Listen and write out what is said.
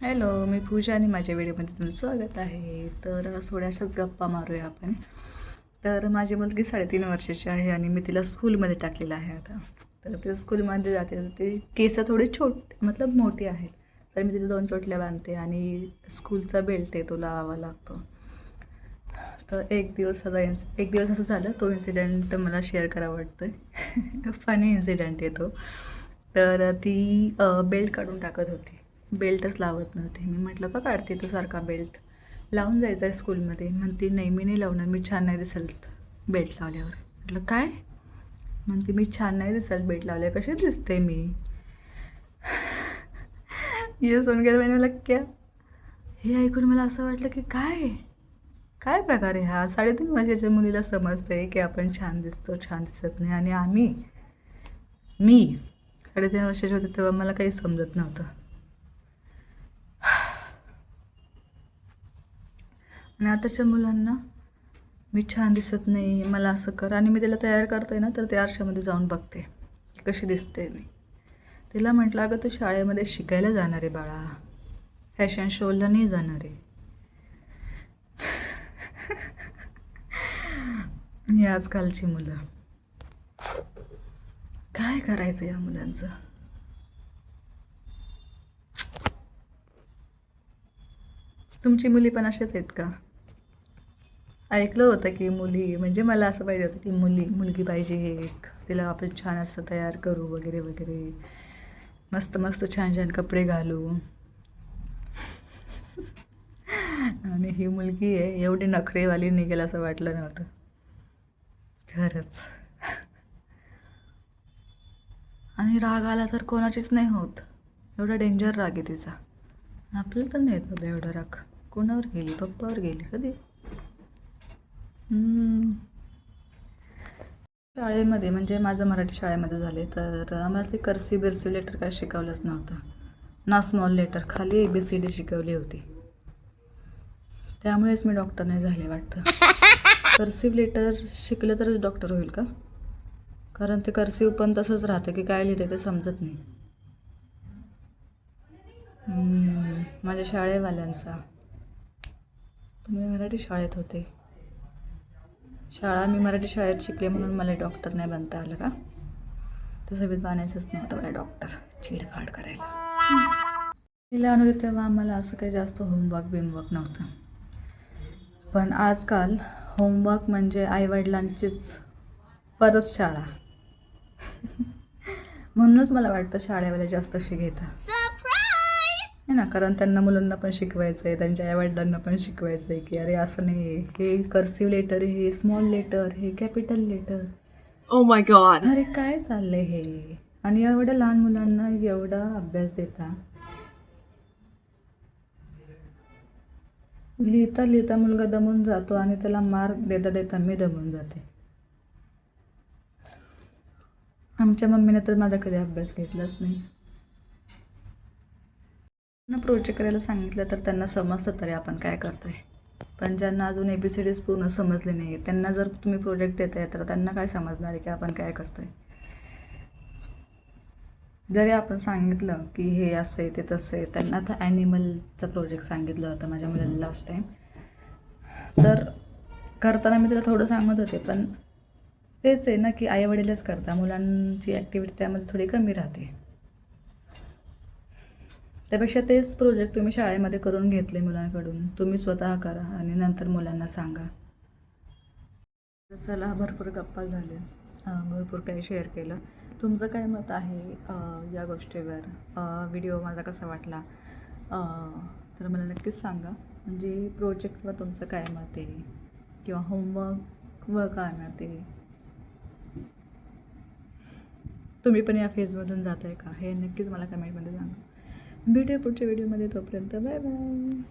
Hello, मी पूजा आणि माझ्या व्हिडिओमध्ये तुमचं स्वागत आहे. तर थोड्याशाच गप्पा मारूया आपण. तर माझी मुलगी 3.5 वर्षाची आहे आणि मी तिला स्कूलमध्ये टाकलेलं आहे आता. तर ते स्कूलमध्ये जाते तर ते केस थोडे मतलब मोठी आहेत. तर मी तिला 2 चोटल्या बांधते आणि स्कूलचा बेल्ट आहे तो लावावा लागतो. तर एक दिवस असं झालं, तो इन्सिडेंट मला शेअर करावा वाटतं. फनी इन्सिडेंट आहे तो. तर ती बेल्ट काढून टाकत होती. बेल्टच लावत नव्हती. मी म्हटलं का काढते तू सारखा बेल्ट, लावून जायचं आहे स्कूलमध्ये. म्हणते नाही मी नाही लावणार, मी छान नाही दिसेल बेल्ट लावल्यावर. म्हटलं काय? म्हणते मी छान नाही दिसेल बेल्ट लावल्यावर. कशी दिसते मी? ये सुन के मैंने बोला क्या? हे ऐकून मला असं वाटलं की काय काय प्रकार आहे हा? 3.5 वर्षाच्या मुलीला समजते की आपण छान दिसतो, छान दिसत नाही. आणि मी 3.5 वर्षाची होते तेव्हा मला काही समजत नव्हतं. आणि आताच्या मुलांना मी छान दिसत नाही, मला असं कर. आणि मी तिला तयार करते ना, तर त्या आरशामध्ये जाऊन बघते कशी दिसते मी. तिला म्हटलं अगं तू शाळेमध्ये शिकायला जाणार आहे बाळा, फॅशन शोला नाही जाणार आहे. ही आजकालची मुलं, काय करायचं या मुलांचं? तुमची मुली पण अशाच आहेत का? ऐकलं होतं की मुली, म्हणजे मला असं पाहिजे होतं की मुलगी पाहिजे एक, तिला आपण छान असं तयार करू वगैरे वगैरे, मस्त मस्त छान छान कपडे घालू. आणि ही मुलगी आहे एवढी नखरेवाली निघेल असं वाटलं नव्हतं खरंच. आणि राग आला तर कोणाचीच नाही होत, एवढा डेंजर राग आहे तिचा. आपल्याला तर नाही येत बाबा एवढा राग. कोणावर गेली? पप्पावर गेली कधी? शाळेमध्ये, म्हणजे माझं मराठी शाळेमध्ये झाले, तर आम्हाला ते कर्सिव्ह लेटर काय शिकवलंच नव्हतं ना. स्मॉल लेटर, खाली ABCD शिकवली होती. त्यामुळेच मी डॉक्टर नाही झाले वाटतं. कर्सिव्ह लेटर शिकलं तरच डॉक्टर होईल का? कारण ते कर्सिव्ह पण तसंच राहतं की काय लिहिते ते समजत नाही. माझ्या शाळेवाल्यांचा, तुम्ही मराठी शाळेत होते. मी मराठी शाळेत शिकले म्हणून मला डॉक्टर नाही बनता आलं का? तसं बी बनायचंच नव्हतं मला डॉक्टर, चिडफाड करायला. मी लहान होते तेव्हा आम्हाला असं काही जास्त होमवर्क नव्हतं. पण आजकाल होमवर्क म्हणजे आईवडिलांचीच परत शाळा. म्हणूनच मला वाटतं शाळेवाले जास्त फी घेतात आहे ना, कारण त्यांना मुलांना पण शिकवायचं आहे, त्यांच्या आईवडिलांना पण शिकवायचं आहे की अरे असं नाही आहे, हे कर्सिव्ह लेटर, हे स्मॉल लेटर, हे capital letter. Oh my god. अरे काय चाललंय हे? आणि एवढ्या लहान मुलांना एवढा अभ्यास देता, लिहिता लिहिता मुलगा दमून जातो आणि त्याला मार्क देता देता मी दमून जाते. आमच्या मम्मीने तर माझा कधी अभ्यास घेतलाच नाही. त्यांना प्रोजेक्ट करायला सांगितलं तर त्यांना समजतं तरी आपण काय करतोय. पण ज्यांना अजून ABCDs पूर्ण समजले नाही, त्यांना जर तुम्ही प्रोजेक्ट देताय तर त्यांना काय समजणार आहे की आपण काय करतोय? जरी आपण सांगितलं की हे असं आहे ते तसं आहे, त्यांना आता ॲनिमलचा प्रोजेक्ट सांगितलं होतं माझ्या मुलाला लास्ट टाईम. तर करताना मी तिला थोडं सांगत होते, पण तेच आहे ना की आईवडीलच करता, मुलांची ॲक्टिव्हिटी त्यामध्ये थोडी कमी राहते. त्यापेक्षा तेच प्रोजेक्ट तुम्ही शाळेमध्ये करून घेतले मुलांकडून, तुम्ही स्वतः करा आणि नंतर मुलांना सांगा. चला, भरपूर गप्पा झाल्या, भरपूर काही शेअर केलं. तुमचं काय मत आहे या गोष्टीवर? व्हिडिओ माझा कसा वाटला तर मला नक्कीच सांगा. म्हणजे प्रोजेक्टवर तुमचं काय मत आहे किंवा होमवर्कवर काय मत आहे? तुम्ही पण या फेजमधून जात आहे का? हे नक्कीच मला कमेंटमध्ये सांगा. भेटूया पुढच्या व्हिडिओमध्ये, तोपर्यंत बाय बाय.